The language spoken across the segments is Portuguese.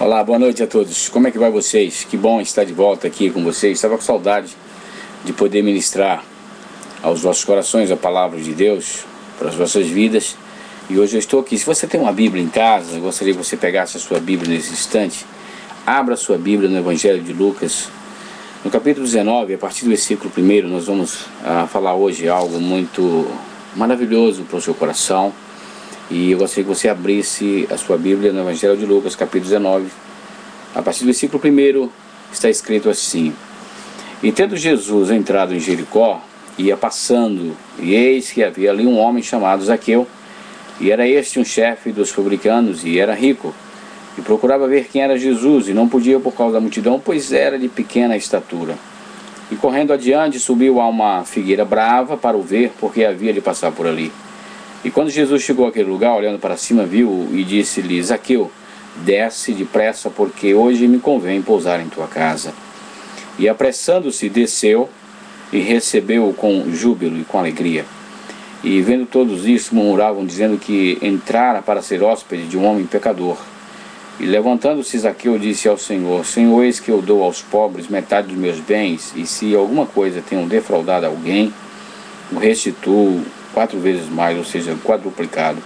Olá, boa noite a todos. Como é que vai vocês? Que bom estar de volta aqui com vocês. Estava com saudade de poder ministrar aos vossos corações a palavra de Deus para as vossas vidas. E hoje eu estou aqui. Se você tem uma Bíblia em casa, eu gostaria que você pegasse a sua Bíblia nesse instante. Abra a sua Bíblia no Evangelho de Lucas, no capítulo 19, a partir do versículo 1. Nós vamos falar hoje algo muito maravilhoso para o seu coração. E eu gostaria que você abrisse a sua Bíblia no Evangelho de Lucas, capítulo 19. A partir do versículo 1 está escrito assim: E tendo Jesus entrado em Jericó, ia passando, e eis que havia ali um homem chamado Zaqueu, e era este um chefe dos publicanos, e era rico, e procurava ver quem era Jesus, e não podia por causa da multidão, pois era de pequena estatura. E correndo adiante, subiu a uma figueira brava para o ver, porque havia de passar por ali. E quando Jesus chegou àquele lugar, olhando para cima, viu e disse-lhe: Zaqueu, desce depressa, porque hoje me convém pousar em tua casa. E apressando-se, desceu e recebeu-o com júbilo e com alegria. E vendo todos isso, murmuravam, dizendo que entrara para ser hóspede de um homem pecador. E levantando-se, Zaqueu disse ao Senhor: Senhor, eis que eu dou aos pobres metade dos meus bens, e se alguma coisa tenho defraudado alguém, o restituo 4 vezes mais, ou seja, quadruplicado.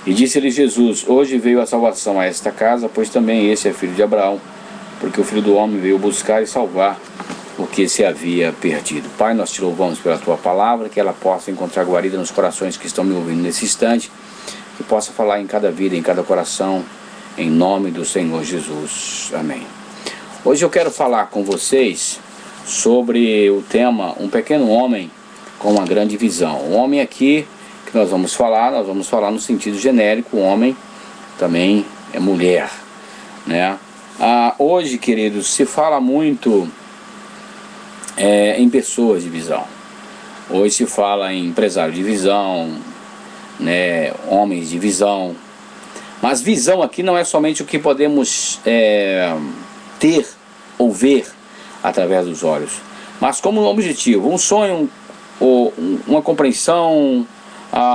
E disse-lhe Jesus: Hoje veio a salvação a esta casa, pois também esse é filho de Abraão, porque o Filho do Homem veio buscar e salvar o que se havia perdido. Pai, nós te louvamos pela tua palavra, que ela possa encontrar guarida nos corações que estão me ouvindo nesse instante, que possa falar em cada vida, em cada coração, em nome do Senhor Jesus. Amém. Hoje eu quero falar com vocês sobre o tema Um Pequeno Homem com uma Grande Visão. O homem aqui que nós vamos falar no sentido genérico. O homem também é mulher, né? Hoje, queridos, se fala muito em pessoas de visão. Hoje se fala em empresário de visão, né? Homens de visão. Mas visão aqui não é somente o que podemos ter ou ver através dos olhos, mas como um objetivo, um sonho, uma compreensão,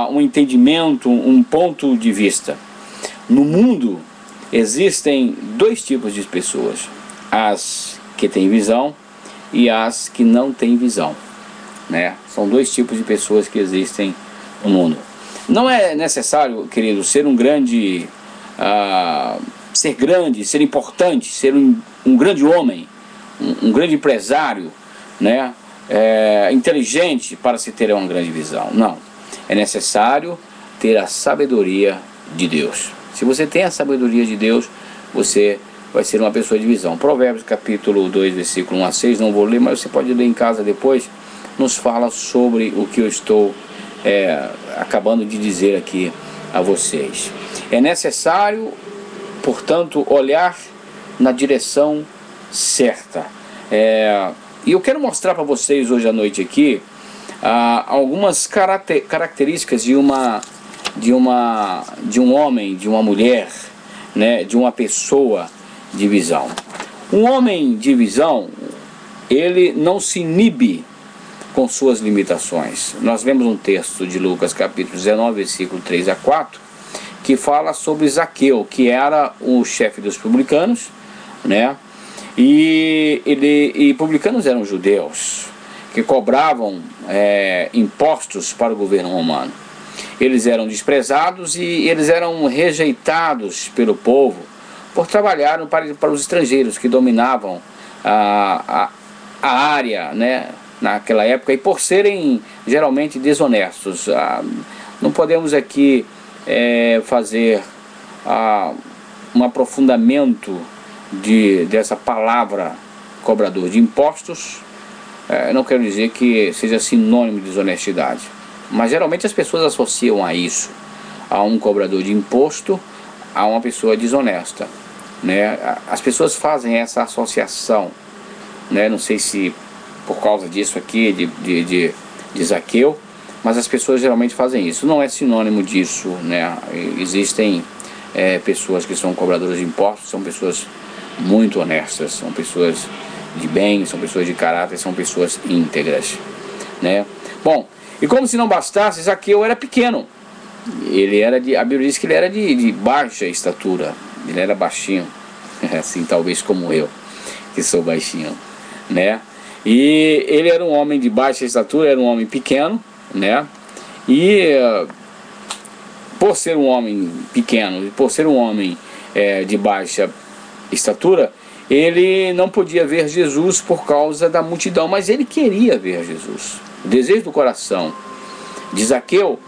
um entendimento, um ponto de vista. No mundo existem 2 tipos de pessoas: as que têm visão e as que não têm visão, né? São 2 tipos de pessoas que existem no mundo. Não é necessário, querido, ser um grande, ser importante, ser um grande homem, um grande empresário, né? Inteligente para se ter uma grande visão. Não, é necessário ter a sabedoria de Deus. Se você tem a sabedoria de Deus, você vai ser uma pessoa de visão. Provérbios capítulo 2, versículo 1 a 6, não vou ler, mas você pode ler em casa depois, nos fala sobre o que eu estou acabando de dizer aqui a vocês. É necessário, portanto, olhar na direção certa. E eu quero mostrar para vocês hoje à noite aqui algumas características de um homem, de uma mulher, né, de uma pessoa de visão. Um homem de visão, ele não se inibe com suas limitações. Nós vemos um texto de Lucas capítulo 19, versículo 3 a 4, que fala sobre Zaqueu, que era o chefe dos publicanos, né? E publicanos eram judeus que cobravam impostos para o governo romano. Eles eram desprezados e eles eram rejeitados pelo povo por trabalharem para os estrangeiros que dominavam a área, né, naquela época, e por serem geralmente desonestos. Não podemos aqui fazer um aprofundamento dessa palavra cobrador de impostos. Não quero dizer que seja sinônimo de desonestidade, mas geralmente as pessoas associam a isso, a um cobrador de imposto, a uma pessoa desonesta, né? As pessoas fazem essa associação, né? Não sei se por causa disso aqui de Zaqueu, mas as pessoas geralmente fazem isso. Não é sinônimo disso, né? Existem pessoas que são cobradoras de impostos, são pessoas muito honestas, são pessoas de bem, são pessoas de caráter, são pessoas íntegras, né? Bom, e como se não bastasse, Zaqueu era pequeno. A Bíblia diz que ele era de baixa estatura, ele era baixinho. assim talvez como eu, que sou baixinho, né? E ele era um homem de baixa estatura, era um homem pequeno, né? E por ser um homem pequeno, por ser um homem de baixa estatura, ele não podia ver Jesus por causa da multidão, mas ele queria ver Jesus. O desejo do coração de Zaqueu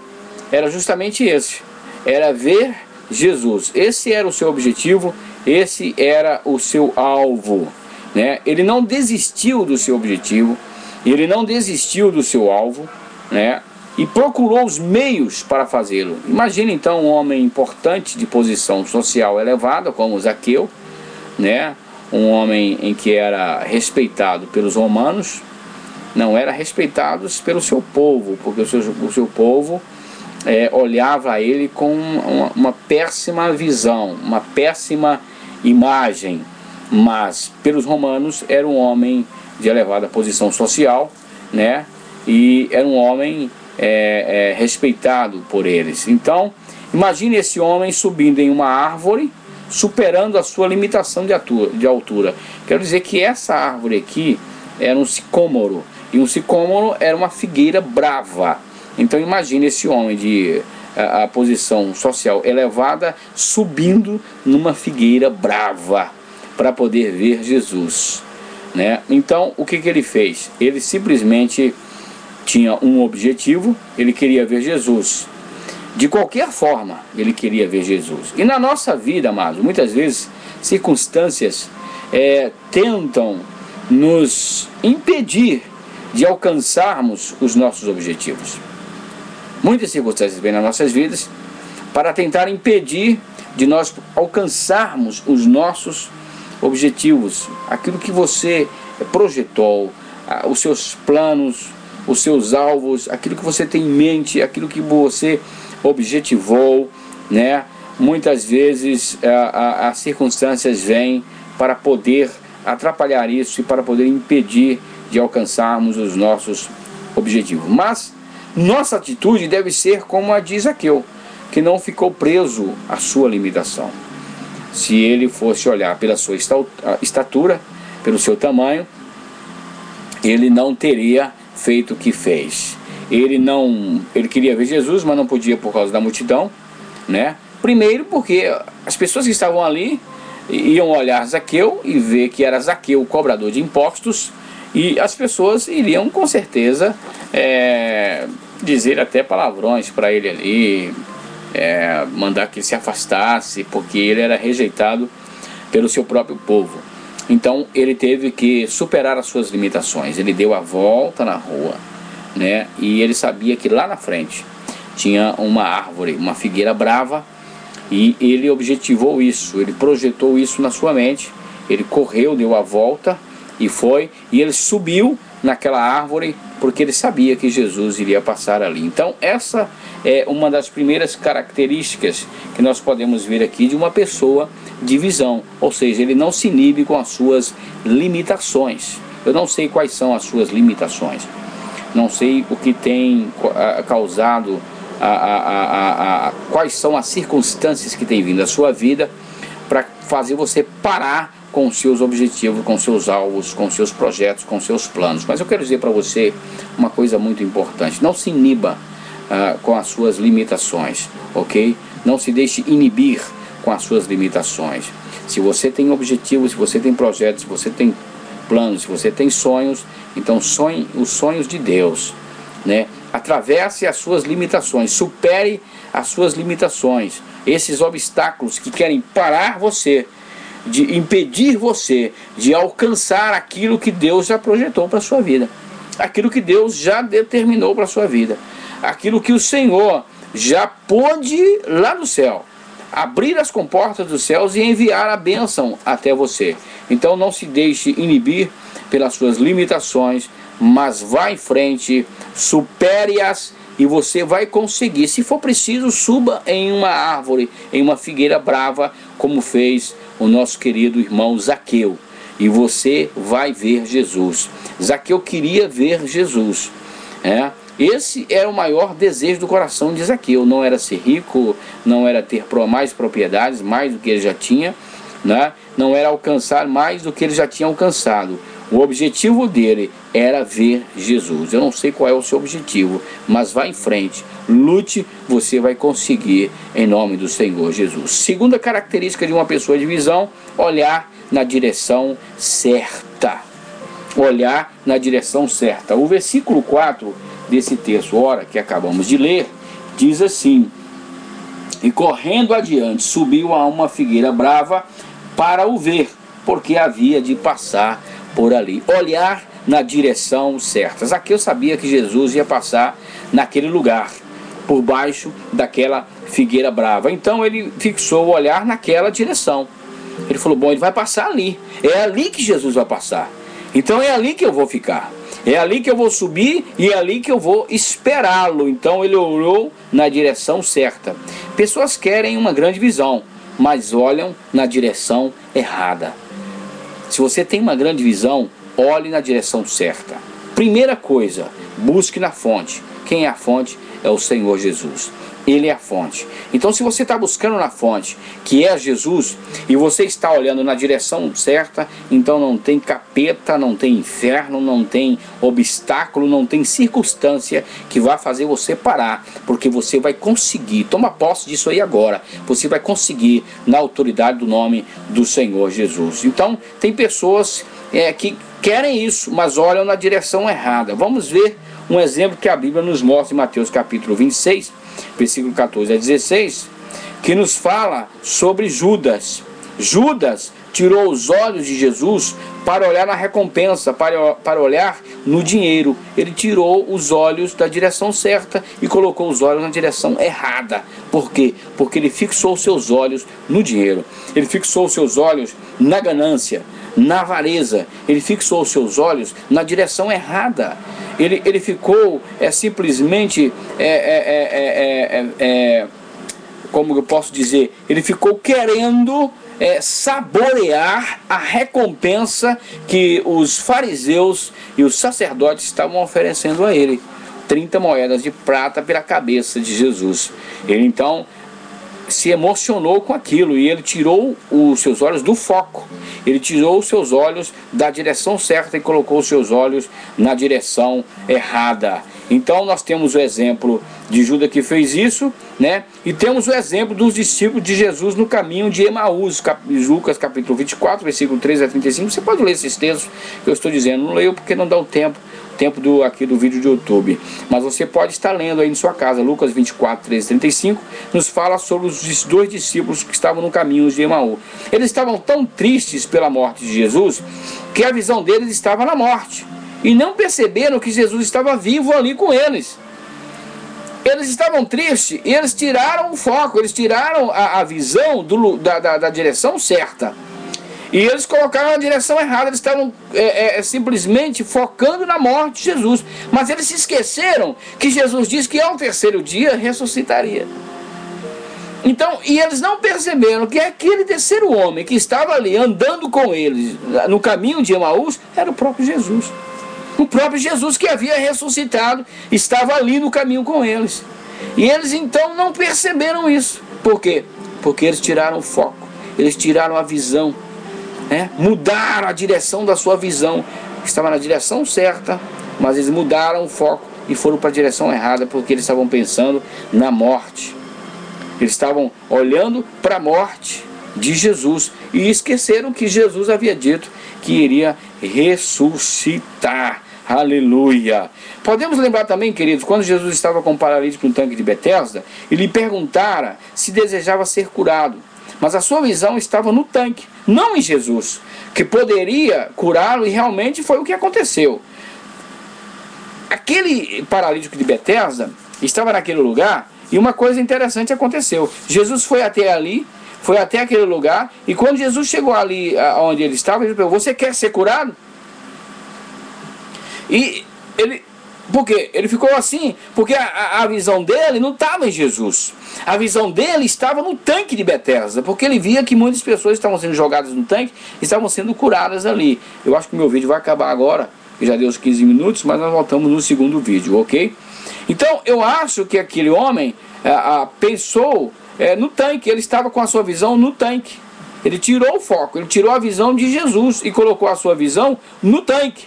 era justamente esse, era ver Jesus. Esse era o seu objetivo, esse era o seu alvo, né? Ele não desistiu do seu objetivo, ele não desistiu do seu alvo, né? E procurou os meios para fazê-lo. Imagina então um homem importante de posição social elevada como Zaqueu, né? Um homem em que era respeitado pelos romanos, não era respeitado pelo seu povo, porque o seu povo olhava a ele com uma péssima visão, uma péssima imagem, mas pelos romanos era um homem de elevada posição social, né? E era um homem respeitado por eles. Então, imagine esse homem subindo em uma árvore, superando a sua limitação de altura. Quero dizer que essa árvore aqui era um sicômoro, e um sicômoro era uma figueira brava. Então imagine esse homem de a posição social elevada subindo numa figueira brava para poder ver Jesus, né? Então o que ele fez? Ele simplesmente tinha um objetivo, ele queria ver Jesus. De qualquer forma, ele queria ver Jesus. E na nossa vida, amados, muitas vezes circunstâncias tentam nos impedir de alcançarmos os nossos objetivos. Muitas circunstâncias vêm nas nossas vidas para tentar impedir de nós alcançarmos os nossos objetivos, aquilo que você projetou, os seus planos, os seus alvos, aquilo que você tem em mente, aquilo que você objetivou, né? Muitas vezes as circunstâncias vêm para poder atrapalhar isso e para poder impedir de alcançarmos os nossos objetivos. Mas nossa atitude deve ser como a de Zaqueu, que não ficou preso à sua limitação. Se ele fosse olhar pela sua estatura, pelo seu tamanho, ele não teria feito o que fez. Ele queria ver Jesus, mas não podia por causa da multidão, né? Primeiro porque as pessoas que estavam ali iam olhar Zaqueu e ver que era Zaqueu o cobrador de impostos, e as pessoas iriam com certeza dizer até palavrões para ele ali, mandar que ele se afastasse, porque ele era rejeitado pelo seu próprio povo. Então ele teve que superar as suas limitações. Ele deu a volta na rua, né? E ele sabia que lá na frente tinha uma árvore, uma figueira brava, e ele objetivou isso, ele projetou isso na sua mente. Ele correu, deu a volta e foi, e ele subiu naquela árvore porque ele sabia que Jesus iria passar ali. Então essa é uma das primeiras características que nós podemos ver aqui de uma pessoa de visão, ou seja, ele não se inibe com as suas limitações. Eu não sei quais são as suas limitações, não sei o que tem causado, quais são as circunstâncias que têm vindo à sua vida para fazer você parar com os seus objetivos, com seus alvos, com seus projetos, com seus planos. Mas eu quero dizer para você uma coisa muito importante: não se iniba com as suas limitações, ok? Não se deixe inibir com as suas limitações. Se você tem objetivos, se você tem projetos, se você tem planos, se você tem sonhos, então sonhe os sonhos de Deus, né? Atravesse as suas limitações, supere as suas limitações, esses obstáculos que querem parar você, de impedir você de alcançar aquilo que Deus já projetou para a sua vida, aquilo que Deus já determinou para a sua vida, aquilo que o Senhor já pôde lá no céu, abrir as comportas dos céus e enviar a bênção até você. Então não se deixe inibir pelas suas limitações, mas vá em frente, supere-as e você vai conseguir. Se for preciso, suba em uma árvore, em uma figueira brava, como fez o nosso querido irmão Zaqueu, e você vai ver Jesus. Zaqueu queria ver Jesus, Esse era o maior desejo do coração de Zaqueu. Não era ser rico, não era ter mais propriedades, mais do que ele já tinha, né? Não era alcançar mais do que ele já tinha alcançado. O objetivo dele era ver Jesus. Eu não sei qual é o seu objetivo, mas vá em frente, lute, você vai conseguir em nome do Senhor Jesus. Segunda característica de uma pessoa de visão: olhar na direção certa. Olhar na direção certa. O versículo 4 desse texto, ora, que acabamos de ler, diz assim: e correndo adiante, subiu a uma figueira brava para o ver, porque havia de passar por ali. Olhar na direção certa. Zaqueu sabia que Jesus ia passar naquele lugar, por baixo daquela figueira brava. Então ele fixou o olhar naquela direção. Ele falou: bom, ele vai passar ali. É ali que Jesus vai passar. Então é ali que eu vou ficar. É ali que eu vou subir e é ali que eu vou esperá-lo. Então ele olhou na direção certa. Pessoas querem uma grande visão, mas olham na direção errada. Se você tem uma grande visão, olhe na direção certa. Primeira coisa, busque na fonte. Quem é a fonte? É o Senhor Jesus. Ele é a fonte. Então, se você está buscando na fonte, que é Jesus, e você está olhando na direção certa, então não tem capeta, não tem inferno, não tem obstáculo, não tem circunstância que vá fazer você parar, porque você vai conseguir. Toma posse disso aí agora. Você vai conseguir na autoridade do nome do Senhor Jesus. Então, tem pessoas que querem isso, mas olham na direção errada. Vamos ver um exemplo que a Bíblia nos mostra em Mateus capítulo 26, versículo 14 a 16, que nos fala sobre Judas. Judas tirou os olhos de Jesus para olhar na recompensa, para olhar no dinheiro. Ele tirou os olhos da direção certa e colocou os olhos na direção errada. Por quê? Porque ele fixou seus olhos no dinheiro. Ele fixou seus olhos na ganância, na avareza. Ele fixou seus olhos na direção errada. Ele ficou simplesmente, como eu posso dizer, ele ficou querendo saborear a recompensa que os fariseus e os sacerdotes estavam oferecendo a ele. 30 moedas de prata pela cabeça de Jesus. Ele então se emocionou com aquilo e ele tirou os seus olhos do foco. Ele tirou os seus olhos da direção certa e colocou os seus olhos na direção errada. Então nós temos o exemplo de Judas que fez isso, né? E temos o exemplo dos discípulos de Jesus no caminho de Emaús, Lucas capítulo 24, versículo 13 a 35. Você pode ler esses textos que eu estou dizendo. Não leio porque não dá o tempo aqui do vídeo do YouTube, mas você pode estar lendo aí em sua casa. Lucas 24, 13, 35 nos fala sobre os dois discípulos que estavam no caminho de Emaús. Eles estavam tão tristes pela morte de Jesus que a visão deles estava na morte e não perceberam que Jesus estava vivo ali com eles. Eles estavam tristes e eles tiraram o foco, eles tiraram a visão da direção certa. E eles colocaram na direção errada. Eles estavam simplesmente focando na morte de Jesus. Mas eles se esqueceram que Jesus disse que ao terceiro dia ressuscitaria. Então, e eles não perceberam que aquele terceiro homem que estava ali andando com eles no caminho de Emaús era o próprio Jesus. O próprio Jesus que havia ressuscitado estava ali no caminho com eles. E eles então não perceberam isso. Por quê? Porque eles tiraram o foco. Eles tiraram a visão. Mudaram a direção da sua visão. Estava na direção certa, mas eles mudaram o foco e foram para a direção errada, porque eles estavam pensando na morte. Eles estavam olhando para a morte de Jesus e esqueceram que Jesus havia dito que iria ressuscitar. Aleluia! Podemos lembrar também, queridos, quando Jesus estava com o paralítico no tanque de Betesda, ele lhe perguntara se desejava ser curado. Mas a sua visão estava no tanque, não em Jesus, que poderia curá-lo, e realmente foi o que aconteceu. Aquele paralítico de Betesda estava naquele lugar e uma coisa interessante aconteceu. Jesus foi até ali, foi até aquele lugar, e quando Jesus chegou ali onde ele estava, ele perguntou: você quer ser curado? E porque ele ficou assim, porque a visão dele não estava em Jesus. A visão dele estava no tanque de Betesda, porque ele via que muitas pessoas estavam sendo jogadas no tanque e estavam sendo curadas ali. Eu acho que o meu vídeo vai acabar agora, já deu os 15 minutos, mas nós voltamos no segundo vídeo, ok? Então eu acho que aquele homem pensou no tanque, ele estava com a sua visão no tanque. Ele tirou o foco, ele tirou a visão de Jesus e colocou a sua visão no tanque.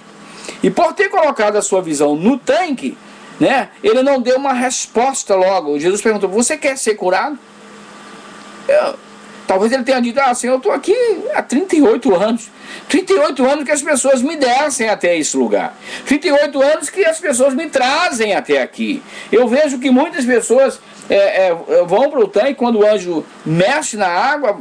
E por ter colocado a sua visão no tanque, né, ele não deu uma resposta logo. Jesus perguntou: você quer ser curado? Talvez ele tenha dito: Senhor, eu estou aqui há 38 anos. 38 anos que as pessoas me descem até esse lugar. 38 anos que as pessoas me trazem até aqui. Eu vejo que muitas pessoas vão para o tanque quando o anjo mexe na água,